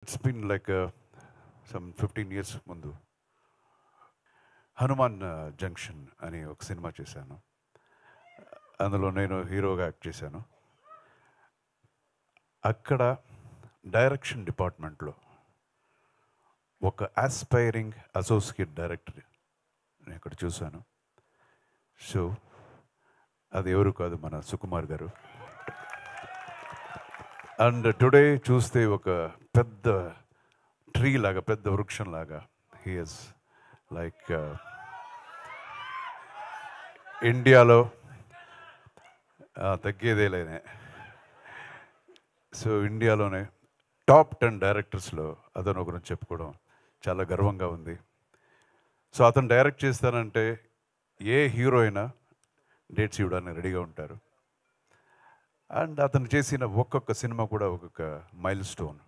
It's been like some 15 years ముందు Hanuman junction అని ఒక సినిమా చేశాను. అందులో నేను హీరోగా యాక్ట్ చేశాను. అక్కడ డైరెక్షన్ డిపార్ట్మెంట్లో ఒక ఆస్పైరింగ్ అసోసియేట్ డైరెక్టర్ నేను అక్కడ చూశాను. సో అది ఎవరు కాదు, మన సుకుమార్ గారు. అండ్ టుడే చూస్తే ఒక పెద్ద ట్రీ లాగా, పెద్ద వృక్షం లాగా హీ ఈజ్ లైక్ ఇండియాలో తగ్గేదేలేనే. సో ఇండియాలోనే టాప్ 10 డైరెక్టర్స్లో అతను ఒకరిని చెప్పుకోవడం చాలా గర్వంగా ఉంది. సో అతను డైరెక్ట్ చేస్తానంటే ఏ హీరో అయినా డేట్స్ ఇవ్వడానికి రెడీగా ఉంటారు. అండ్ అతను చేసిన ఒక్కొక్క సినిమా కూడా ఒక్కొక్క మైల్ స్టోన్.